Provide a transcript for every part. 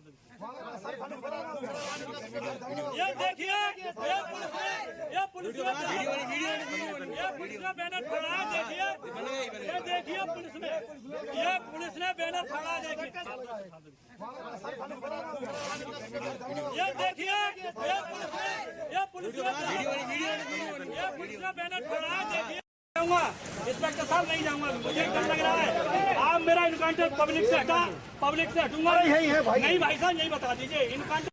ये देखिए, ये पुलिस ने बैनर फड़ा है। देखिए, ये देखिए पुलिस ने बैनर फड़ा। देखिए, ये देखिए, ये पुलिस ने बैनर फड़ा है। देखिए, इंस्पेक्टर साहब नहीं जाऊंगा, मुझे डर लग रहा है। आप मेरा इनकाउंटर पब्लिक से हटूंगा नहीं भाई साहब, यही बता दीजिए इनकाउंटर।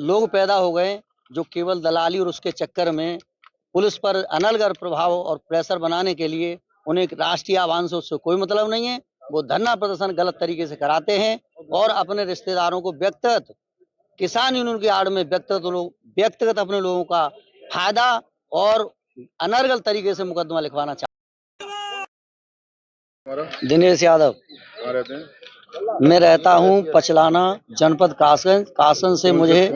लोग पैदा हो गए जो केवल दलाली और उसके चक्कर में पुलिस पर अनलगर प्रभाव और प्रेशर बनाने के लिए उन्हें राष्ट्रीय आह्वान से उससे कोई मतलब नहीं है। वो धरना प्रदर्शन गलत तरीके से कराते हैं और अपने रिश्तेदारों को व्यक्तिगत किसान यूनियन की आड़ में व्यक्तिगत अपने लोगों का फायदा और अनर्गल तरीके से मुकदमा लिखवाना चाहते हैं। दिनेश यादव मैं रहता हूँ पचलाना, जनपद कासन से मुझे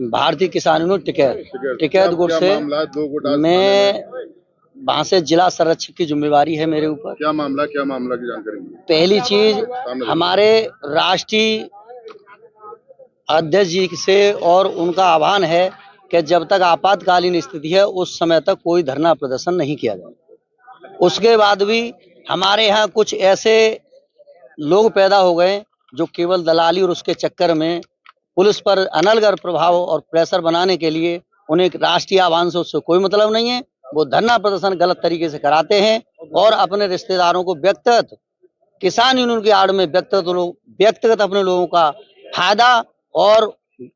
भारतीय किसान यूनियन टिकैत गुट से मैं वहाँ से जिला संरक्षक की जिम्मेवारी है मेरे ऊपर। क्या मामला की जानकारी? पहली चीज, हमारे राष्ट्रीय अध्यक्ष जी से और उनका आह्वान है कि जब तक आपातकालीन स्थिति है उस समय तक कोई धरना प्रदर्शन नहीं किया जाए। उसके बाद भी हमारे यहाँ कुछ ऐसे लोग पैदा हो गए जो केवल दलाली और उसके चक्कर में पुलिस पर अनलगर प्रभाव और प्रेशर बनाने के लिए उन्हें राष्ट्रीय आह्वान से उससे कोई मतलब नहीं है। वो धरना प्रदर्शन गलत तरीके से कराते हैं और अपने रिश्तेदारों को व्यक्तिगत किसान यूनियन की आड़ में व्यक्तिगत अपने लोगों का फायदा और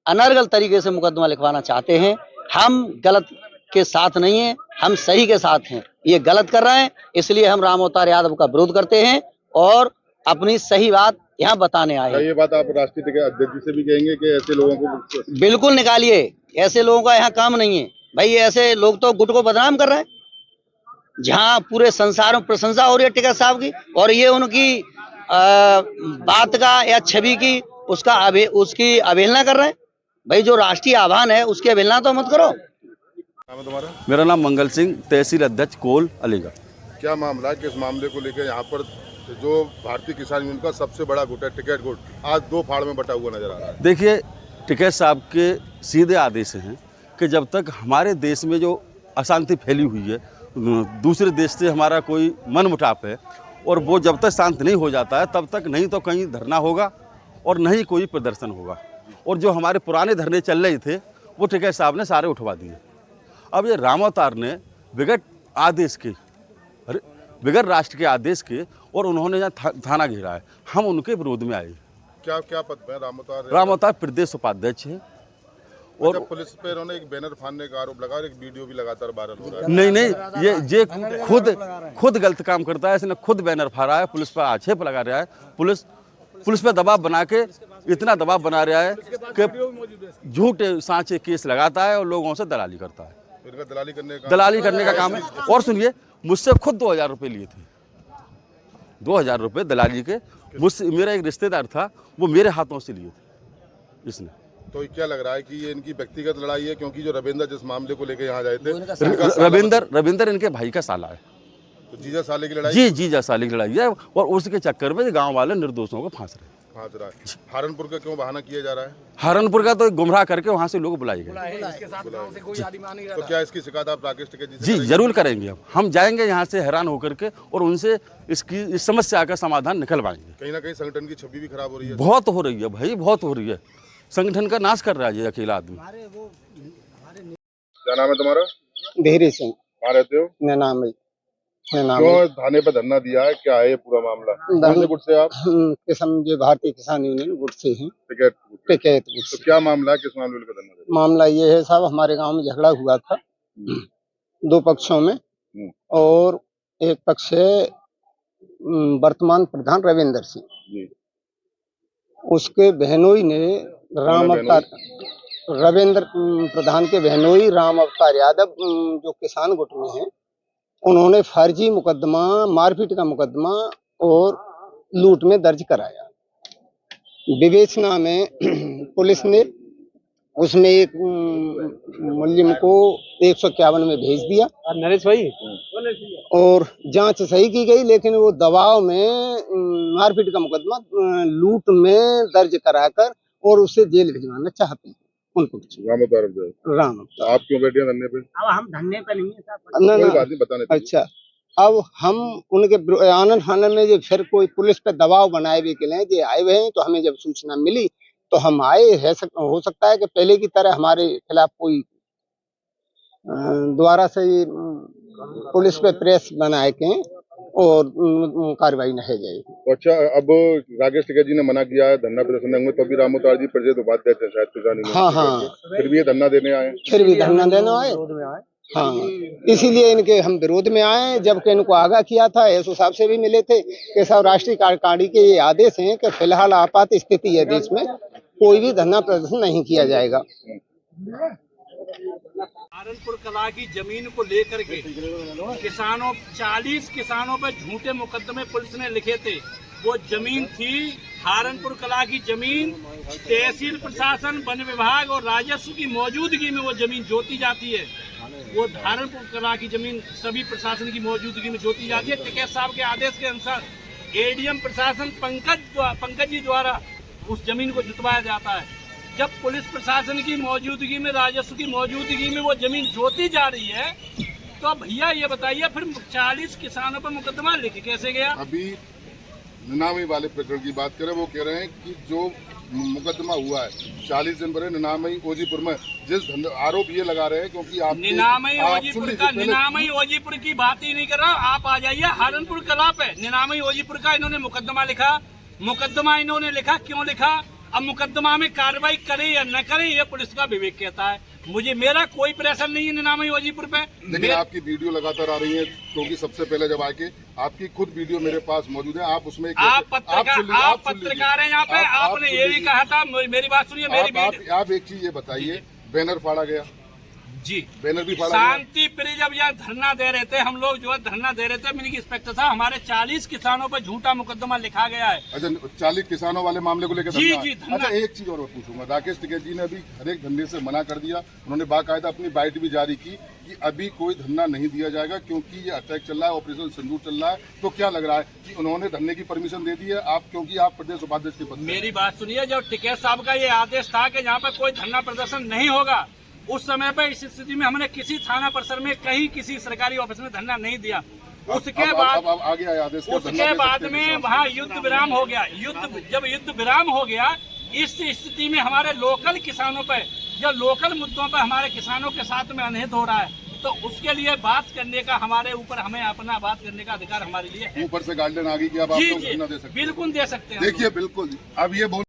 अनर्गल तरीके से मुकदमा लिखवाना चाहते हैं। हम गलत के साथ नहीं हैं, हम सही के साथ हैं। ये गलत कर रहे हैं, इसलिए हम राम अवतार यादव का विरोध करते हैं और अपनी सही बात यहाँ बताने आए हैं। ये बात आप राष्ट्रीय अध्यक्ष जी से भी कहेंगे कि ऐसे लोगों को बिल्कुल निकालिए, ऐसे लोगों का यहाँ काम नहीं है भाई। ऐसे लोग तो गुट को बदनाम कर रहे हैं, जहाँ पूरे संसार में प्रशंसा हो रही है टिकैत साहब की, और ये उनकी बात का या छवि की उसकी अवहेलना कर रहे हैं। भाई जो राष्ट्रीय आह्वान है उसकी अवहेलना तो मत करो। नाम है तुम्हारा? मेरा नाम मंगल सिंह, तहसील अध्यक्ष कोल, अलीगढ़। क्या मामला है? किस मामले को लेकर यहाँ पर जो भारतीय किसान यूनियन का सबसे बड़ा गुट है टिकैत गुट, आज दो फाड़ में बटा हुआ नजर आ रहा है? देखिए, टिकैत साहब के सीधे आदेश हैं कि जब तक हमारे देश में जो अशांति फैली हुई है, दूसरे देश से हमारा कोई मनमुटाव है, और वो जब तक शांत नहीं हो जाता है तब तक नहीं तो कहीं धरना होगा और नहीं कोई प्रदर्शन होगा। और जो हमारे पुराने धरने चल रहे थे वो टिकैत साहब ने सारे उठवा दिए। अब ये राम अवतार ने बगैर आदेश के, बगैर राष्ट्र के आदेश के, और उन्होंने यहाँ थाना घेरा है। हम उनके विरोध में आए। क्या पद पे राम अवतार प्रदेश उपाध्यक्ष है। और पुलिस पे उन्होंने एक बैनर फाड़ने का आरोप लगा और एक वीडियो भी लगातार वायरल हो रहा है। नहीं, ये खुद गलत काम करता है। इसने खुद बैनर फाड़ा है, पुलिस पर आक्षेप लगा रहा है। पुलिस पर दबाव बना के इतना दबाव बना रहा है कि झूठे सांचे केस लगाता है और लोगों से दलाली करता है। दलाली करने का काम है। और सुनिए, मुझसे खुद 2000 रुपये लिए थे, 2000 रुपये दलाली के। मुझसे मेरा एक रिश्तेदार था, वो मेरे हाथों से लिए थे इसने। तो क्या लग रहा है कि ये इनकी व्यक्तिगत लड़ाई है? क्योंकि जो रविंदर जिस मामले को लेकर यहाँ आए थे, रविंदर इनके भाई का साला है। तो जीजा साले की लड़ाई? जी, जीजा साले की लड़ाई है, और उसके चक्कर में गांव वाले निर्दोषों को फांस रहे हैं। हारनपुर का क्यों बहाना किया जा रहा है? हारनपुर का तो गुमराह करके वहाँ से लोग बुलाए गए। तो क्या इसकी शिकायत आप राकेश टिकैत जी से जी जरूर करेंगे। हम जाएंगे यहाँ से हैरान होकर के, और उनसे इस समस्या का समाधान निकलवाएंगे। कहीं ना कहीं संगठन की छवि भी खराब हो रही है। बहुत हो रही है भाई, बहुत हो रही है। संगठन का नाश कर रहा है ये अकेला आदमी। क्या नाम है तुम्हारा? धीरे सिंह। कहाँ रहते हो? क्यों थाने पर धरना दिया है? क्या है ये पूरा मामला? कौन से गुट से आप? भारतीय किसान यूनियन गुट से हैं। टिकैत गुट। तो क्या मामला है? किस मामले का धरना दिया? मामला ये है साहब, हमारे गांव में झगड़ा हुआ था दो पक्षों में, और एक पक्ष से वर्तमान प्रधान रविंदर सिंह, उसके बहनोई ने राम अवतार, रविंद्र प्रधान के बहनोई राम अवतार यादव जो किसान गुट में हैं, उन्होंने फर्जी मुकदमा, मारपीट का मुकदमा और लूट में दर्ज कराया। विवेचना में पुलिस ने उसमें एक मुलजिम को 151 में भेज दिया नरेश भाई और जांच सही की गई, लेकिन वो दबाव में मारपीट का मुकदमा लूट में दर्ज कराकर और उसे जेल भिजवाना चाहते हैं उनको। राम अवतार जो राम अवतार। आप क्यों बैठे हैं धरने पे? अब हम धरने पे नहीं है साहब। ना कोई ना, बात नहीं, बताने दीजिए। अच्छा, अब हम उनके आनंद फानन में जो फिर कोई पुलिस पे दबाव बनाए भी के लिए आए हुए हैं, तो हमें जब सूचना मिली तो हम आए है। हो सकता है कि पहले की तरह हमारे खिलाफ कोई दोबारा से पुलिस पे प्रेस बनाए के और कार्रवाई न हो जाएगी। तो अच्छा, अब राकेश टिकैत जी ने मना किया है धरना प्रदर्शन होंगे, तो अभी राम अवतार जी परिजन उपाध्याय थे शायद किसान। हाँ हाँ, फिर भी ये धरना देने आए। फिर भी धरना देना आए। हाँ, इसीलिए इनके हम विरोध में आए, जबकि इनको आगाह किया था, एसओ साहब से भी मिले थे कि साहब राष्ट्रीय कार्यकारिणी के ये आदेश हैं कि फिलहाल आपात स्थिति है देश में, कोई भी धरना प्रदर्शन नहीं किया जाएगा। सहारनपुर कला की जमीन को लेकर के किसानों 40 किसानों पर झूठे मुकदमे पुलिस ने लिखे थे। वो जमीन थी सहारनपुर कला की जमीन, तहसील प्रशासन, वन विभाग और राजस्व की मौजूदगी में वो जमीन जोती जाती है। वो सहारनपुर कला की जमीन सभी प्रशासन की मौजूदगी में जोती जाती है। टिकैत साहब के आदेश के अनुसार एडीएम प्रशासन पंकज जी द्वारा उस जमीन को जुतवाया जाता है। जब पुलिस प्रशासन की मौजूदगी में, राजस्व की मौजूदगी में वो जमीन जोती जा रही है, तो भैया ये बताइए फिर 40 किसानों पर मुकदमा लिख कैसे गया? अभी निनामी वाले प्रकरण की बात करें, वो कह रहे हैं कि जो मुकदमा हुआ है 40 दिन पहले निनामी ओजीपुर में, जिस आरोप ये लगा रहे हैं क्योंकि आप निनामी ओजीपुर की बात ही नहीं कर रहा। आप आ जाइए सहारनपुर कला पे। निनामी ओजीपुर का इन्होंने मुकदमा लिखा। मुकदमा इन्होंने लिखा, क्यों लिखा? अब मुकदमा में कार्रवाई करे या न करे, ये पुलिस का विवेक कहता है। मेरा कोई प्रेशर नहीं है निनामी ओजीपुर पे। लेकिन आपकी वीडियो लगातार आ रही है, क्योंकि सबसे पहले जब आके आपकी खुद वीडियो मेरे पास मौजूद है। आप उसमें आप पत्रकार हैं यहाँ पे। आपने ये भी कहा था, मेरी बात सुनिए। आप एक चीज ये बताइए, बैनर फाड़ा गया जी, बैनर भी फाड़ा शांति प्रिय जब यहाँ धरना दे रहे थे, हम लोग जो है धरना दे रहे थे, मिनी इंस्पेक्टर साहब, हमारे 40 किसानों पर झूठा मुकदमा लिखा गया है। अच्छा, 40 किसानों वाले मामले को लेकर जी धरना। जी, अच्छा, एक चीज और मैं पूछूंगा, राकेश टिकैत जी ने अभी हर एक धरने से मना कर दिया। उन्होंने बाकायदा अपनी बाइट भी जारी की कि अभी कोई धरना नहीं दिया जाएगा क्योंकि ये अटैक चल रहा है, ऑपरेशन सिंदूर चल रहा है। तो क्या लग रहा है कि उन्होंने धरने की परमिशन दे दी है आप, क्योंकि आप प्रदेश उपाध्यक्ष के पद? मेरी बात सुनिए, जब टिकैत साहब का ये आदेश था कि यहाँ पर कोई धरना प्रदर्शन नहीं होगा, उस समय पर इस स्थिति में हमने किसी थाना परिसर में कहीं किसी सरकारी ऑफिस में धरना नहीं दिया। उसके बाद में वहाँ युद्ध विराम हो गया। जब युद्ध विराम हो गया, इस स्थिति में हमारे लोकल किसानों पर, जो लोकल मुद्दों पर हमारे किसानों के साथ में अनहित हो रहा है, तो उसके लिए बात करने का हमारे ऊपर, हमें अपना बात करने का अधिकार हमारे लिए है। ऊपर से गाइडलाइन आ गई कि अब आप लोग धरना दे सकते हैं। बिल्कुल दे सकते हैं। देखिए, बिल्कुल अब ये बोल